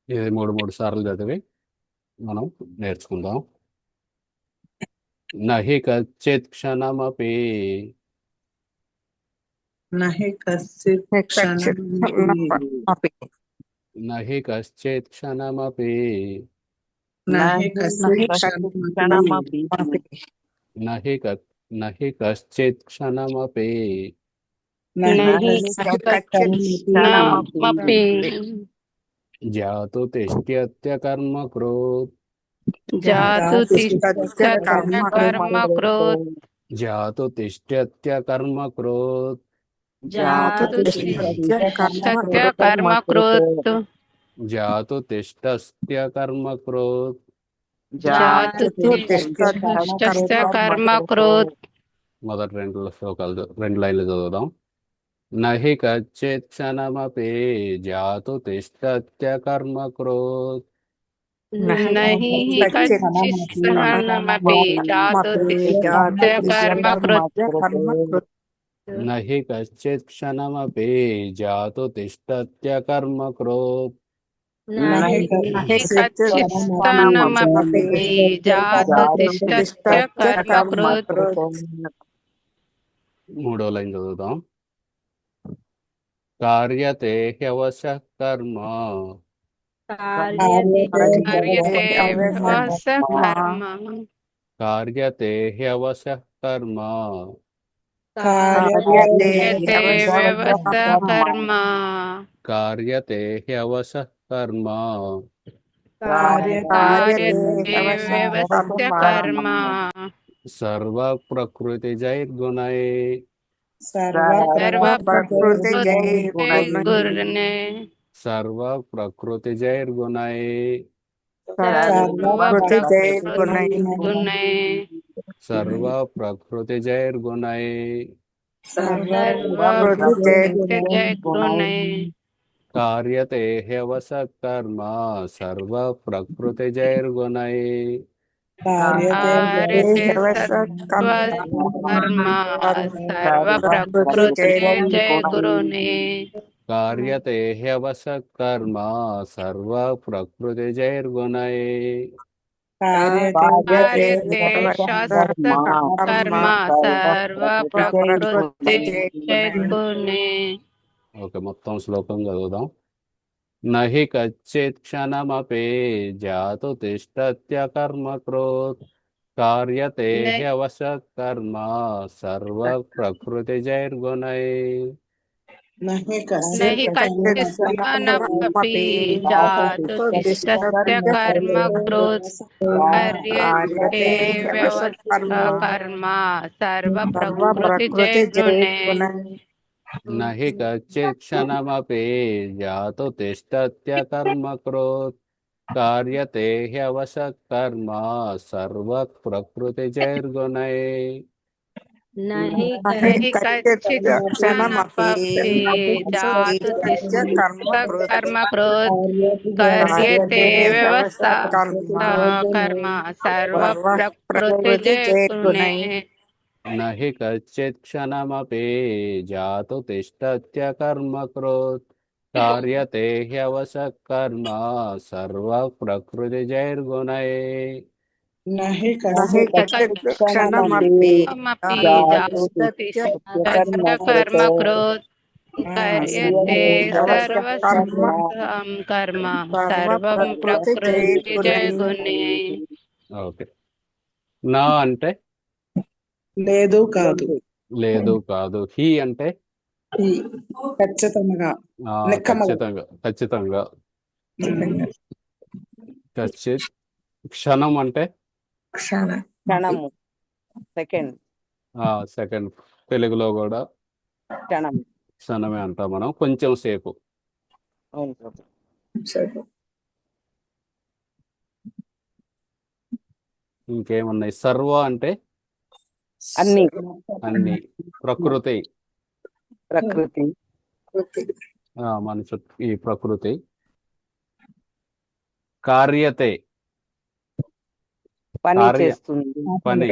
ఇది మూడు మూడు సార్లు చదివి మనం నేర్చుకుందాం. నహి కచ్చిత్ క్షణమపి నహి కశ్చిత్ క్షణమపి నహి కశ్చిత్ క్షణమపి నహి కశ్చిత్ క్షణమపి నహి నహి కశ్చిత్ క్షణమపి నహి కశ్చిత్ క్షణమపి జాతు తిష్ఠ్యత్య కర్మ కృత్ జాతు తిష్ఠ్యత్య కర్మ కృత్ జాతు తిష్ఠ్యత్య కర్మ కృత్ జాతు తిష్ఠ్యత్య కర్మ కృత్ జాతు తిష్ఠస్త్య కర్మ కృత్ జాతు తిష్ఠస్య కర్మ కృత్. మొదటి రెండు లైన్లు చదువుదాం. నహి కచ్చిత్ క్షణమపి జాతు తిష్ఠత్య కర్మ కృత్ నహి కచ్చిత్ క్షణమపి జాతు తిష్ఠ్యత్య కర్మ కృత్. నహి కచ్చిత్ క్షణమపి జాతు తిష్ఠత్య కర్మ కృత్ నహి కచ్చిత్ క్షణమపి జాతు తిష్ఠత్య కర్మ కృత్. మూడో లైన్ చదువుదాం. కార్యతే హ్యవశః కర్మ కార్యతే హ్యవశః కర్మ కార్యతే హ్యవశః కర్మ కార్యతే వ్యవస్థ కర్మ కార్యతే హ్యవశః కర్మ కార్యతే వ్యవస్థ కర్మ సర్వ ప్రకృతిజైర్గుణై సర్వ ప్రకృతిజైర్గుణై సర్వ ప్రకృతిజైర్గుణై సర్వ ప్రకృతిజైర్గుణై సర్వ ప్రకృతిజైర్గుణై సర్వ ప్రకృతిజైర్గుణై కార్యతే హ్యవశః కర్మ సర్వ ప్రకృతిజైర్గుణై కార్యతే కర్మ సర్వ ప్రకృతిజైర్గుణై కార్యతే హ్యవశః కర్మ సర్వ ప్రకృతిజైర్గుణై కార్యతే కర్మ సర్వ ప్రకృతిజైర్గుణై. ఓకే, మొత్తం శ్లోకం చదువుదాం. నహి కచ్చిత్ క్షణమపి జాతు తిష్ఠత్య కర్మ కృత్ కార్యతే హ్యవశః కర్మ సర్వ ప్రకృతిజైర్గుణై నహి నహి కచ్చిత్ క్షణమపి జాతు తిష్ఠత్య కర్మ కృత్ కార్యతే వ్యవస్థ కర్మ సర్వ ప్రకృతిజైర్గుణై. నహి కచ్చిత్ క్షణమపి జాతు తిష్ఠత్య కర్మ కృత్ కార్యతే హ్యవశః కర్మ సర్వ ప్రకృతిజైర్గుణై నహి కచ్చిత్ క్షణమపి జాతు తిష్ఠత్య కర్మ కృత్ కార్యతే వ్యవస్థ కర్మ సర్వ ప్రకృతిజైర్గుణై. నహి కచ్చిత్ క్షణమపి జాతు తిష్ఠత్య కర్మ కృత్ కార్యతే హ్యవశః కర్మ సర్వ ప్రకృతిజైర్గుణై నహి కచ్చిత్ క్షణమపి జాతు తిష్ఠత్య కర్మ కృత్ కార్యతే సర్వ కర్మ సర్వ ప్రకృతిజైర్గుణై. ఓకే. నా అంటే లేదు కాదు. లేదు కాదు. హి అంటే ఖచ్చితంగా ఖచ్చితంగా. కచ్చిత్. క్షణం అంటే క్షణము సెకండ్. తెలుగులో కూడా క్షణమే అంటాం మనం. కొంచెం సేపు. ఇంకేమున్నాయి? సర్వ అంటే అన్ని. ప్రకృతి మన ఈ ప్రకృతి. కార్యతే పని చేస్తుంది. పని.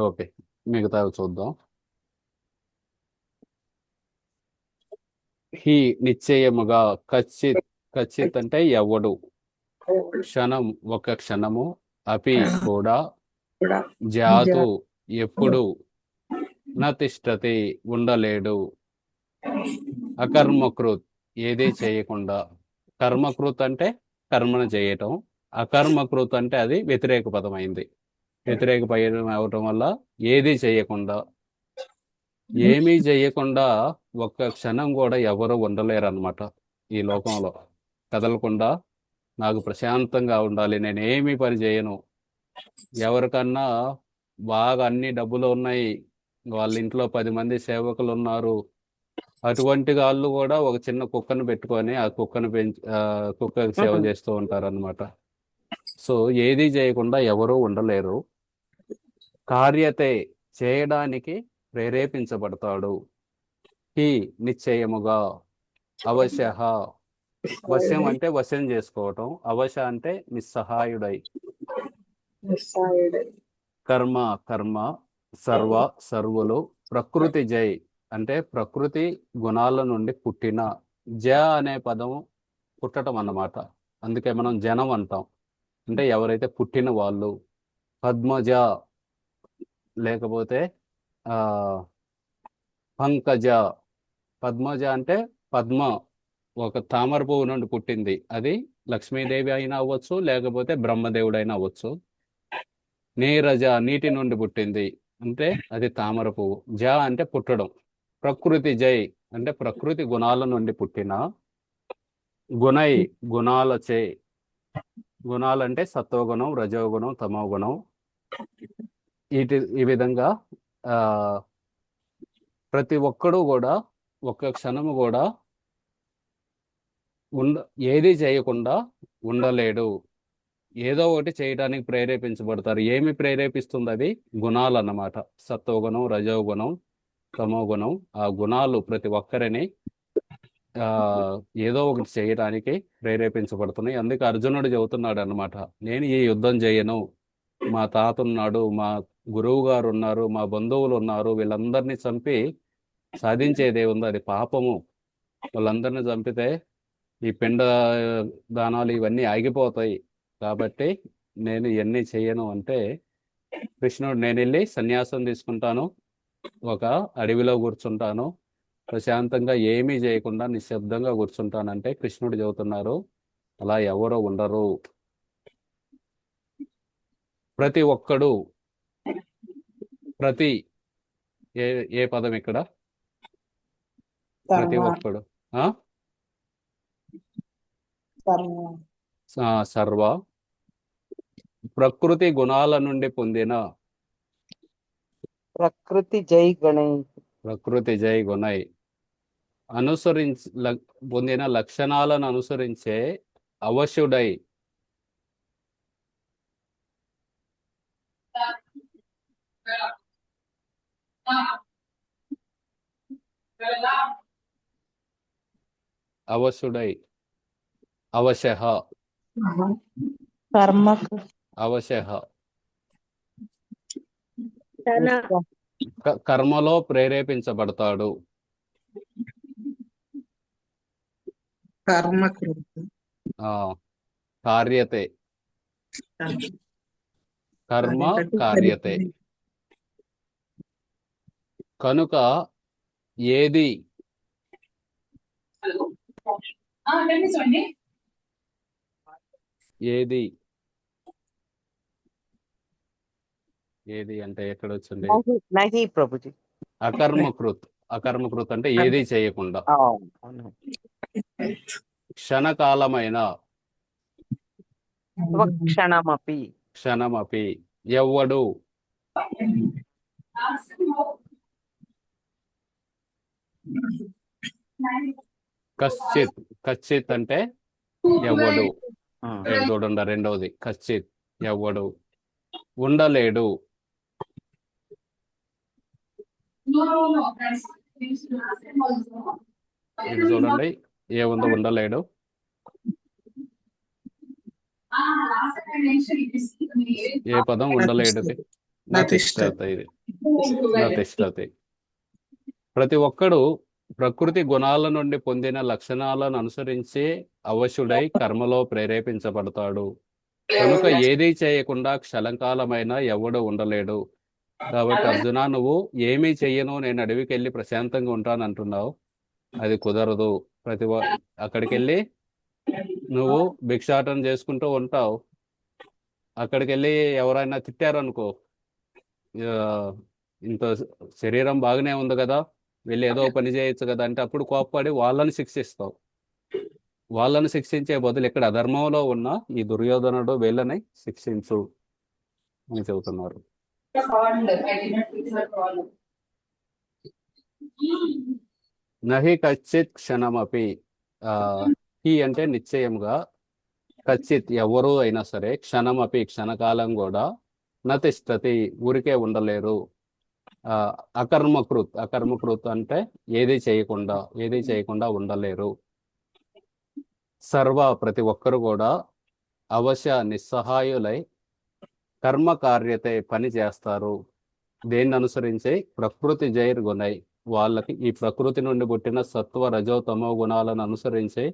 ఓకే, మిగతావి చూద్దాం. హి నిశ్చయముగా, కచ్చిత్ కచ్చిత్ అంటే ఎవడు, క్షణం ఒక క్షణము, అపి కూడా, జాతు ఎప్పుడు, నతిష్టతి ఉండలేడు, అకర్మకృత్ ఏది చేయకుండా. కర్మకృత్ అంటే కర్మను చేయటం, అకర్మకృత్ అంటే అది వ్యతిరేక పదం అయింది. వ్యతిరేక పదం అవటం వల్ల ఏది చేయకుండా, ఏమీ చేయకుండా ఒక్క క్షణం కూడా ఎవరు ఉండలేరు అన్నమాట ఈ లోకంలో. కదలకుండా నాకు ప్రశాంతంగా ఉండాలి, నేను ఏమీ పని చేయను. ఎవరికన్నా బాగా అన్ని డబ్బులు ఉన్నాయి, వాళ్ళ ఇంట్లో 10 మంది సేవకులు ఉన్నారు, అటువంటి వాళ్ళు కూడా ఒక చిన్న కుక్కను పెట్టుకొని ఆ కుక్కకి సేవ చేస్తూ ఉంటారు అనమాట. సో ఏది చేయకుండా ఎవరూ ఉండలేరు. కార్యతే చేయడానికి ప్రేరేపించబడతాడు. హి నిశ్చయముగా, అవశ్య, వశ్యం అంటే వశ్యం చేసుకోవటం, అవశ అంటే నిస్సహాయుడై, కర్మ కర్మ, సర్వ సర్వులు, ప్రకృతి జై అంటే ప్రకృతి గుణాల నుండి పుట్టిన, జ అనే పదం పుట్టడం అన్నమాట. అందుకే మనం జనం అంటాం, అంటే ఎవరైతే పుట్టిన వాళ్ళు. పద్మజ లేకపోతే ఆ పంకజ. పద్మజ అంటే పద్మ ఒక తామర పువ్వు నుండి పుట్టింది, అది లక్ష్మీదేవి అయినా అవ్వచ్చు, లేకపోతే బ్రహ్మదేవుడైనా అవ్వచ్చు. నీరజ నీటి నుండి పుట్టింది, అంటే అది తామర పువ్వు. జ అంటే పుట్టడం. ప్రకృతి జై అంటే ప్రకృతి గుణాల నుండి పుట్టిన, గుణై గుణాలచే. గుణాలంటే సత్వగుణం, రజోగుణం, తమోగుణం. ఈ విధంగా ఆ ప్రతి ఒక్కడు కూడా ఒక్క క్షణము కూడా ఏది చేయకుండా ఉండలేడు. ఏదో ఒకటి చేయడానికి ప్రేరేపించబడతారు. ఏమి ప్రేరేపిస్తుంది? అది గుణాలు అన్నమాట. సత్వగుణం, రజోగుణం, తమోగుణం. ఆ గుణాలు ప్రతి ఒక్కరిని ఏదో ఒకటి చేయడానికి ప్రేరేపించబడుతున్నాయి. అందుకే అర్జునుడు చెబుతున్నాడు అన్నమాట, నేను ఈ యుద్ధం చేయను, మా తాత ఉన్నాడు, మా గురువు గారు ఉన్నారు, మా బంధువులు ఉన్నారు, వీళ్ళందరినీ చంపి సాధించేదే ఉంది, అది పాపము. వాళ్ళందరినీ చంపితే ఈ పిండ దానాలు ఇవన్నీ ఆగిపోతాయి, కాబట్టి నేను ఇవన్నీ చేయను అంటే, కృష్ణుడు నేను వెళ్ళి సన్యాసం తీసుకుంటాను, ఒక అడవిలో కూర్చుంటాను, ప్రశాంతంగా ఏమీ చేయకుండా నిశ్శబ్దంగా కూర్చుంటానంటే కృష్ణుడు చెబుతున్నారు అలా ఎవరో ఉండరు. ప్రతి ఒక్కడు, ప్రతి ఏ పదం ఇక్కడ? ప్రతి ఒక్కడు, సర్వ ప్రకృతి గుణాల నుండి పొందిన, ప్రకృతి జై గణై, ప్రకృతి జై గుణై పొందిన లక్షణాలను అనుసరించే అవశుడై, అవశుడై, అవశః, అవశః కర్మలో ప్రేరేపించబడతాడు. కార్యతే, కర్మ కార్యతే. కనుక ఏది ఏది ఏది అంటే ఎక్కడ వచ్చింది? నహి ప్రభుజీ. అకర్మకృత్. అకర్మకృత్ అంటే ఏది చేయకుండా. క్షణకాలమైన, క్షణమపి, క్షణమపి ఎవ్వడు. కశ్చిత్. కశ్చిత్ అంటే ఎవ్వడు. చూడండి రెండవది, కశ్చిత్ ఎవ్వడు ఉండలేడు. ఇది చూడండి ఏముందో, ఉండలేడు. ఏ పదం? ఉండలేడు. నతిష్టతి. ఇది నతిష్టతి. ప్రతి ఒక్కడు ప్రకృతి గుణాల నుండి పొందిన లక్షణాలను అనుసరించి అవశుడై కర్మలో ప్రేరేపించబడతాడు. కనుక ఏదీ చేయకుండా క్షణకాలమైన ఎవడు ఉండలేడు. కాబట్టి అర్జున, నువ్వు ఏమీ చెయ్యను, నేను అడవికి వెళ్ళి ప్రశాంతంగా ఉంటాను అంటున్నావు. అది కుదరదు. అక్కడికి వెళ్ళి నువ్వు భిక్షాటన చేసుకుంటూ ఉంటావు. అక్కడికి వెళ్ళి ఎవరైనా తిట్టారనుకో, ఆ, ఇంత శరీరం బాగానే ఉంది కదా, వెళ్ళి ఏదో పని చేయొచ్చు కదా అంటే అప్పుడు కోప్పడి వాళ్ళని శిక్షిస్తావు. వాళ్ళని శిక్షించే బదులు ఇక్కడ అధర్మంలో ఉన్న ఈ దుర్యోధనుడు వీళ్ళని శిక్షించు అని చెబుతున్నారు. నహి కచ్చిత్ క్షణమపి. హి అంటే నిశ్చయముగా, కచ్చిత్ ఎవరు అయినా సరే, క్షణమపి క్షణకాలం కూడా, నతిష్టతి ఊరికే ఉండలేరు. అకర్మకృత్. అకర్మకృత్ అంటే ఏది చేయకుండా ఉండలేరు. సర్వ ప్రతి ఒక్కరు కూడా అవశ నిస్సహాయులై కర్మ కార్యతే పని చేస్తారు. దేన్ని అనుసరించి? ప్రకృతి జైర్గుణై. వాళ్ళకి ఈ ప్రకృతి నుండి పుట్టిన సత్వ రజో తమో గుణాలను అనుసరించి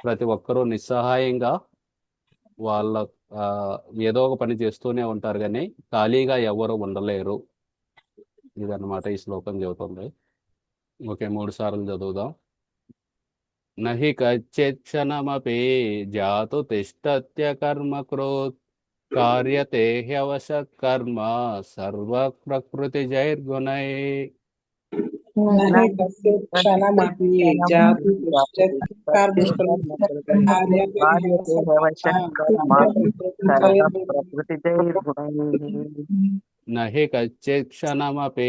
ప్రతి ఒక్కరూ నిస్సహాయంగా వాళ్ళ ఏదో ఒక పని చేస్తూనే ఉంటారు, కానీ ఖాళీగా ఎవరు ఉండలేరు. ఇదన్నమాట ఈ శ్లోకం చెబుతుంది. ఓకే, 3 సార్లు చదువుదాం. నహి కచ్చిత్ క్షణమపి జాతు తిష్టత్య కర్మ కృత్ కార్యతే హ్యవశ కర్మ సర్వ ప్రకృతి జైర్గుణై. నహి కచ్చిత్ క్షణమపి జాతు తిష్టత్య కర్మ కృత్ కార్యతే హ్యవశ కర్మ సర్వ ప్రకృతి జైర్గుణై. నహి కచ్చిత్ క్షణమపి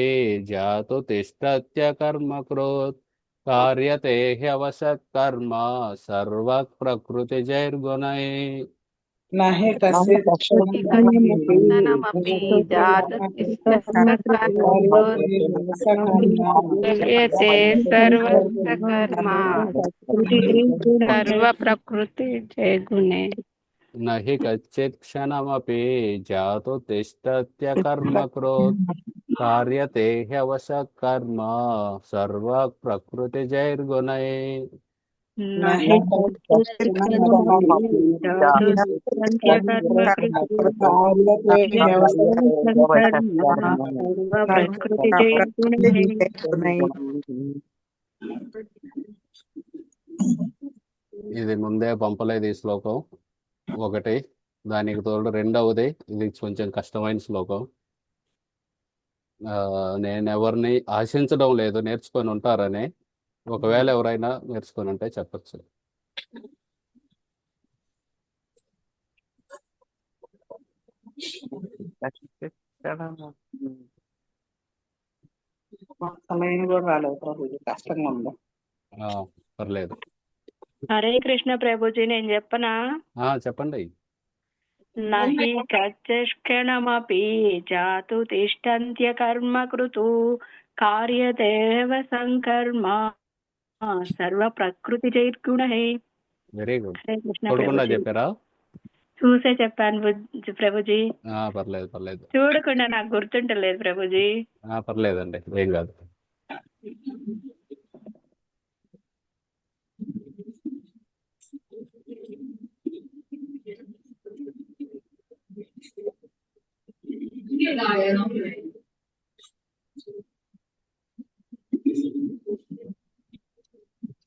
జాతు తిష్టత్య కర్మ కృత్ కార్యతే హ్యవశ కర్మ సర్వ ప్రకృతి జైర్గుణై. నహి కచ్చిత్ క్షణమపి జాతు తిష్టత్య కర్మ కార్యతే సర్వస్య కర్మ సర్వ ప్రకృతి జైర్గుణై. నహి కచ్చిత్ క్షణమపి జాతు తిష్టత్య కర్మ కృత్ కార్యతే హ్యవశ కర్మ సర్వ ప్రకృతి జైర్గుణై. నహి కచ్చిత్ క్షణమపి జాతు తిష్టత్య కర్మ కృత్ కార్యతే హ్యవశ సర్వ ప్రకృతి జైర్గుణై. ఇది ముందే పంపలేదు ఈ శ్లోకం ఒకటి, దానికి తోడు రెండవది ఇది కొంచెం కష్టమైన శ్లోకం. నేను ఎవరిని ఆశించడం లేదు, నేర్చుకొని ఉంటారని. ఒకవేళ ఎవరైనా నేర్చుకొని ఉంటే చెప్పచ్చు. సమయం కూడా రాలేదు ప్రభు, ఇది కష్టంగా ఉంది. పర్లేదు. హరే కృష్ణ ప్రభుజీ, నేను చెప్పనా? చెప్పండి. నహి కచ్చిత్క్షణమపి జాతు తిష్టంత్య కర్మ కృతు కార్యతే సంకర్మ సర్వ ప్రకృతి జైర్గుణై. Very good. హరే కృష్ణ చూడకుండా ప్రభుజీ. చెప్పారా? చూసే చెప్పాను ప్రభుజీ. పర్లేదు. చూడకుండా నాకు గుర్తుంటలేదు ప్రభుజీ. పర్లేదండి, ఏం కాదు.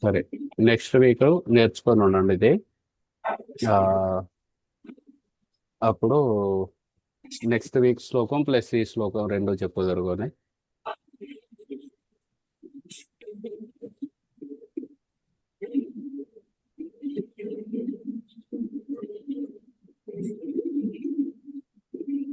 సరే, నెక్స్ట్ వీక్ నేర్చుకొని ఉండండి ఇది. అప్పుడు నెక్స్ట్ వీక్ శ్లోకం ప్లస్ ఈ శ్లోకం రెండు చెప్పు జరుగుతాయి.